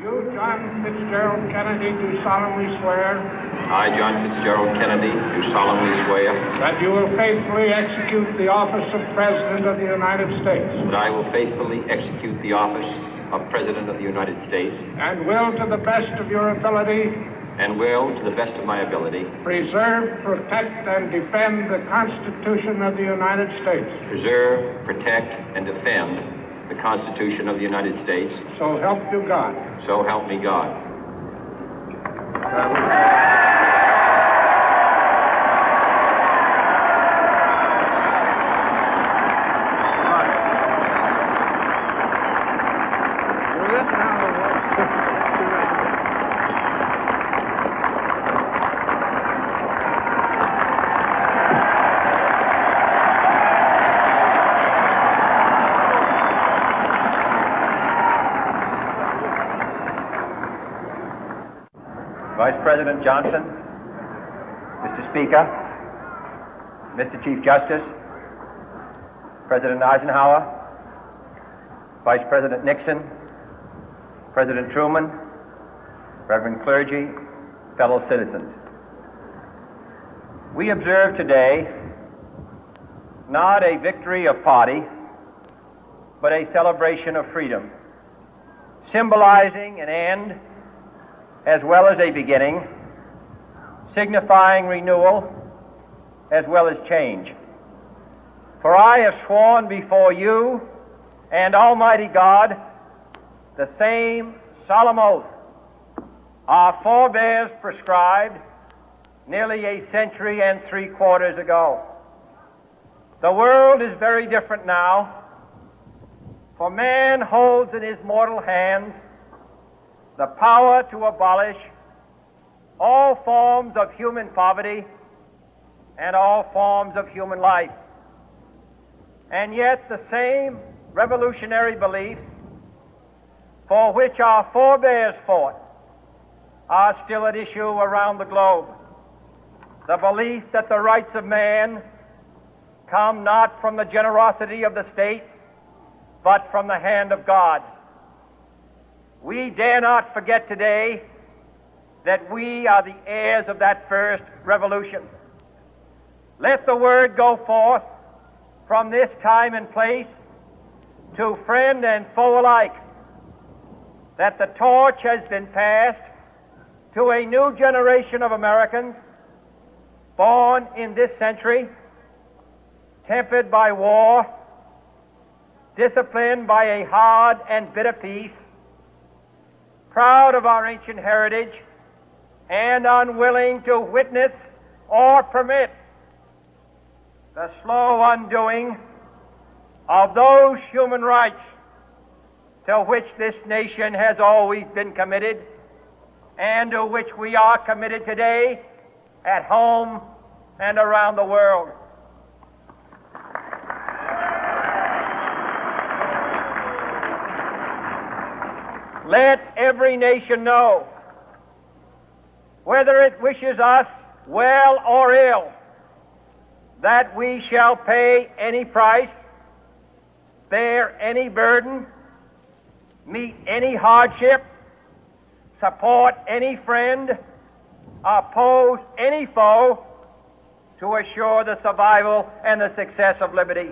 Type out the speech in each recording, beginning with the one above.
You, John Fitzgerald Kennedy, do solemnly swear I, John Fitzgerald Kennedy, do solemnly swear that you will faithfully execute the office of President of the United States that I will faithfully execute the office of President of the United States and will, to the best of your ability, and will, to the best of my ability, preserve, protect, and defend the Constitution of the United States. preserve, protect, and defend the Constitution of the United States. So help you God. So help me God. Vice President Johnson, Mr. Speaker, Mr. Chief Justice, President Eisenhower, Vice President Nixon, President Truman, Reverend clergy, fellow citizens. We observe today not a victory of party, but a celebration of freedom, symbolizing an end as well as a beginning, signifying renewal as well as change. For I have sworn before you and Almighty God the same solemn oath our forebears prescribed nearly a century and 3/4 ago. The world is very different now, for man holds in his mortal hands the power to abolish all forms of human poverty and all forms of human life. And yet the same revolutionary beliefs for which our forebears fought are still at issue around the globe. The belief that the rights of man come not from the generosity of the state, but from the hand of God. We dare not forget today that we are the heirs of that first revolution. Let the word go forth from this time and place to friend and foe alike that the torch has been passed to a new generation of Americans born in this century, tempered by war, disciplined by a hard and bitter peace, proud of our ancient heritage, and unwilling to witness or permit the slow undoing of those human rights to which this nation has always been committed and to which we are committed today at home and around the world. Let every nation know, whether it wishes us well or ill, that we shall pay any price, bear any burden, meet any hardship, support any friend, oppose any foe to assure the survival and the success of liberty.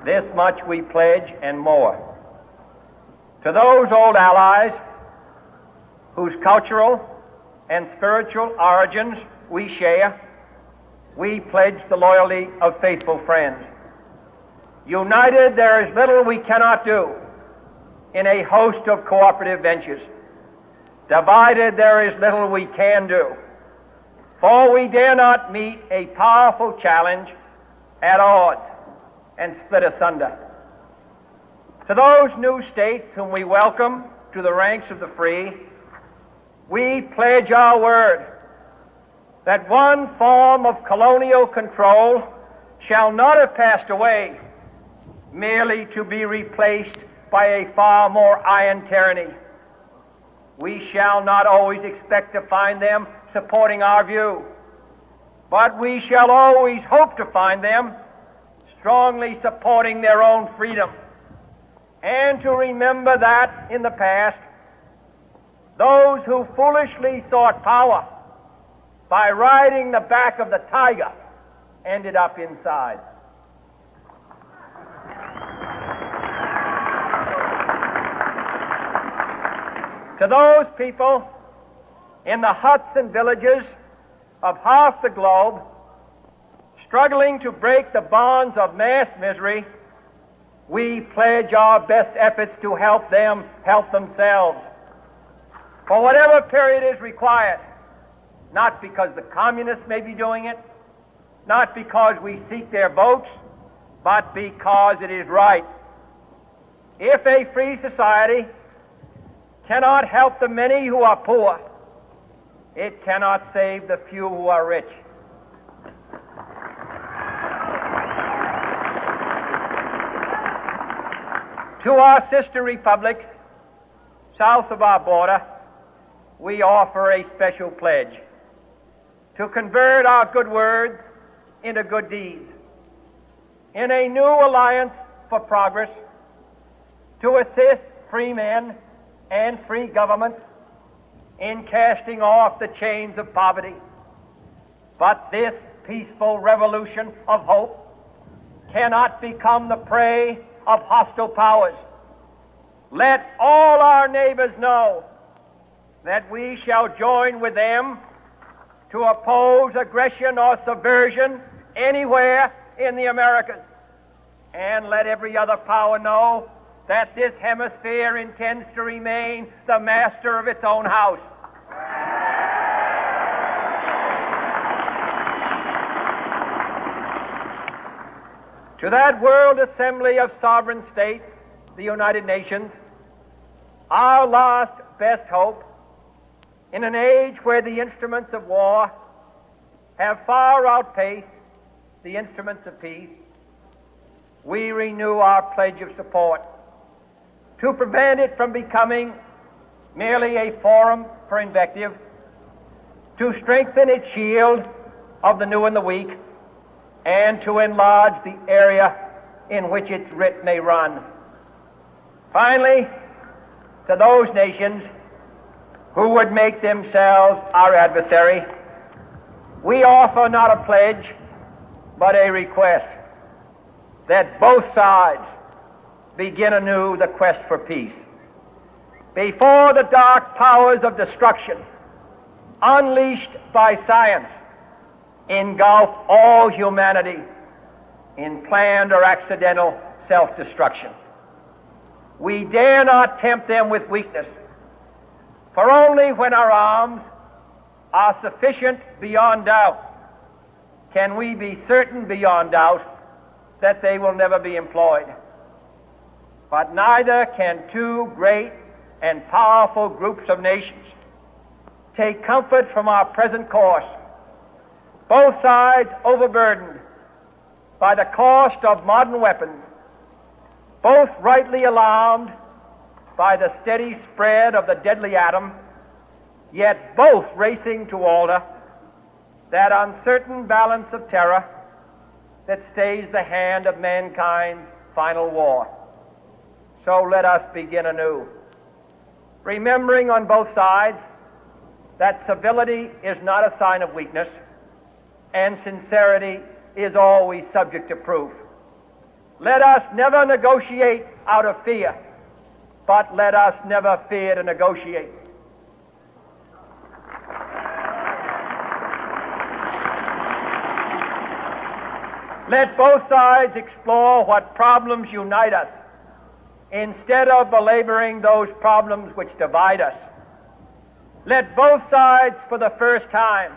This much we pledge and more. To those old allies whose cultural and spiritual origins we share, we pledge the loyalty of faithful friends. United, there is little we cannot do in a host of cooperative ventures. Divided, there is little we can do, for we dare not meet a powerful challenge at odds and split asunder. To those new states whom we welcome to the ranks of the free, we pledge our word that one form of colonial control shall not have passed away merely to be replaced by a far more iron tyranny. We shall not always expect to find them supporting our view, but we shall always hope to find them strongly supporting their own freedom, and to remember that in the past, those who foolishly sought power by riding the back of the tiger ended up inside. To those people in the huts and villages of half the globe struggling to break the bonds of mass misery, we pledge our best efforts to help them help themselves for whatever period is required, not because the communists may be doing it, not because we seek their votes, but because it is right. If a free society cannot help the many who are poor, it cannot save the few who are rich. To our sister republics south of our border, we offer a special pledge to convert our good words into good deeds, in a new alliance for progress, to assist free men and free governments in casting off the chains of poverty. But this peaceful revolution of hope cannot become the prey of hostile powers. Let all our neighbors know that we shall join with them to oppose aggression or subversion anywhere in the Americas. And let every other power know that this hemisphere intends to remain the master of its own house. To that World Assembly of Sovereign States, the United Nations, our last best hope, in an age where the instruments of war have far outpaced the instruments of peace, we renew our pledge of support to prevent it from becoming merely a forum for invective, to strengthen its shield of the new and the weak, and to enlarge the area in which its writ may run. Finally, to those nations who would make themselves our adversary, we offer not a pledge, but a request that both sides begin anew the quest for peace. Before the dark powers of destruction, unleashed by science, engulf all humanity in planned or accidental self-destruction, we dare not tempt them with weakness, for only when our arms are sufficient beyond doubt can we be certain beyond doubt that they will never be employed. But neither can two great and powerful groups of nations take comfort from our present course, both sides overburdened by the cost of modern weapons, both rightly alarmed by the steady spread of the deadly atom, yet both racing to alter that uncertain balance of terror that stays the hand of mankind's final war. So let us begin anew, remembering on both sides that civility is not a sign of weakness, and sincerity is always subject to proof. Let us never negotiate out of fear, but let us never fear to negotiate. Let both sides explore what problems unite us, instead of belaboring those problems which divide us. Let both sides, for the first time,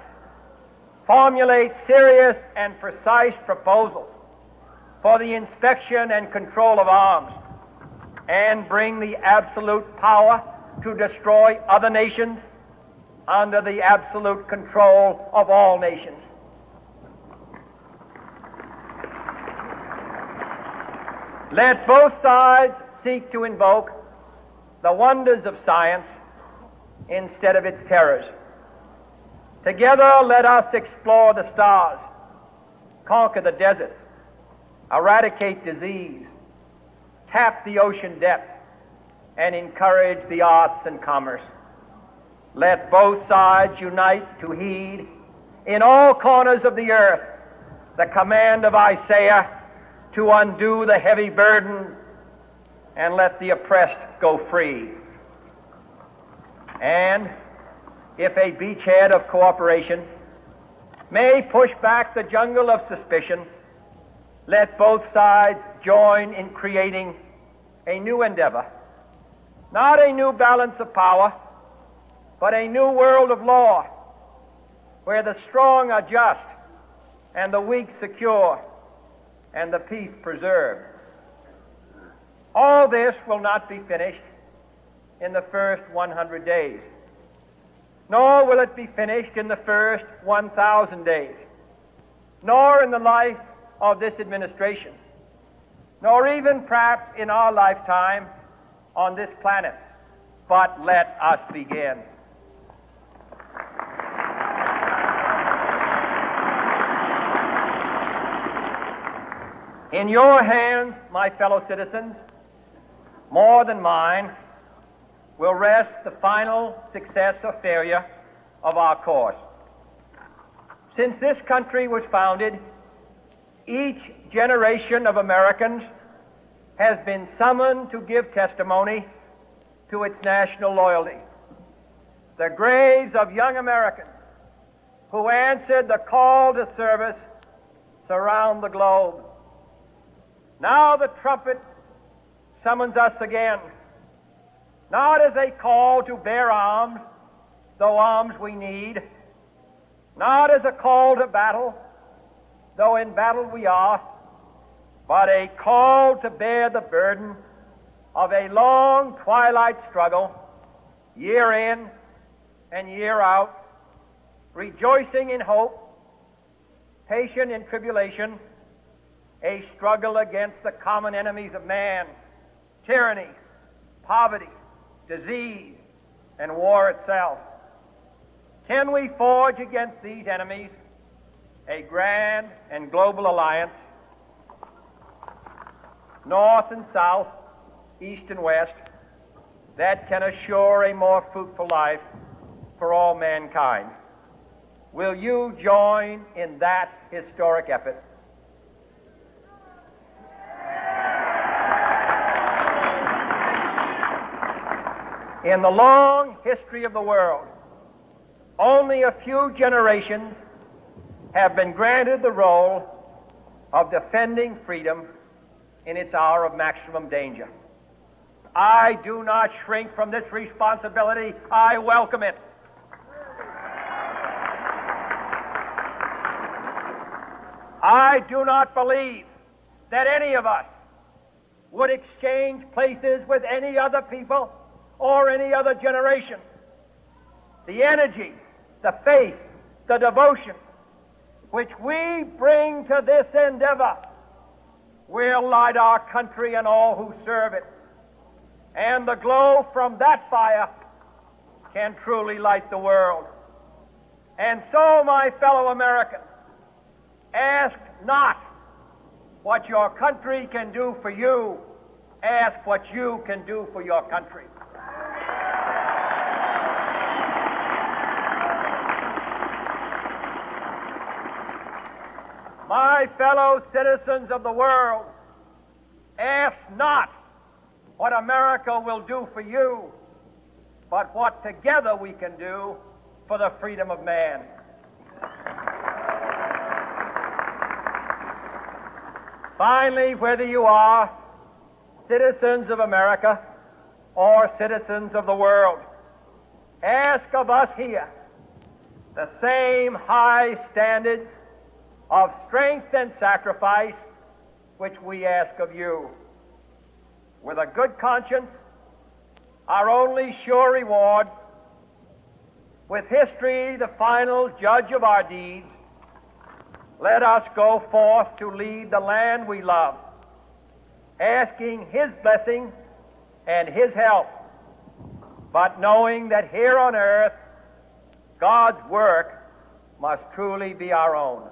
formulate serious and precise proposals for the inspection and control of arms, and bring the absolute power to destroy other nations under the absolute control of all nations. Let both sides seek to invoke the wonders of science instead of its terrors. Together, let us explore the stars, conquer the deserts, eradicate disease, tap the ocean depth, and encourage the arts and commerce. Let both sides unite to heed in all corners of the earth the command of Isaiah to undo the heavy burden and let the oppressed go free. And if a beachhead of cooperation may push back the jungle of suspicion, let both sides join in creating a new endeavor, not a new balance of power, but a new world of law, where the strong are just and the weak secure and the peace preserved. All this will not be finished in the first 100 days, nor will it be finished in the first 1,000 days, nor in the life of this administration, nor even perhaps in our lifetime on this planet. But let us begin. In your hands, my fellow citizens, more than mine, will rest the final success or failure of our course. Since this country was founded, each generation of Americans has been summoned to give testimony to its national loyalty. The graves of young Americans who answered the call to service surround the globe. Now the trumpet summons us again, not as a call to bear arms, though arms we need, not as a call to battle, though in battle we are, but a call to bear the burden of a long twilight struggle, year in and year out, rejoicing in hope, patient in tribulation, a struggle against the common enemies of man, tyranny, poverty, disease, and war itself. Can we forge against these enemies a grand and global alliance, north and south, east and west, that can assure a more fruitful life for all mankind? Will you join in that historic effort? In the long history of the world, only a few generations have been granted the role of defending freedom in its hour of maximum danger. I do not shrink from this responsibility. I welcome it. I do not believe that any of us would exchange places with any other people or any other generation. The energy, the faith, the devotion which we bring to this endeavor will light our country and all who serve it. And the glow from that fire can truly light the world. And so, my fellow Americans, ask not what your country can do for you, ask what you can do for your country. My fellow citizens of the world, ask not what America will do for you, but what together we can do for the freedom of man. Finally, whether you are citizens of America or citizens of the world, ask of us here the same high standards of strength and sacrifice which we ask of you. With a good conscience, our only sure reward, with history the final judge of our deeds, let us go forth to lead the land we love, asking His blessing and His help, but knowing that here on earth God's work must truly be our own.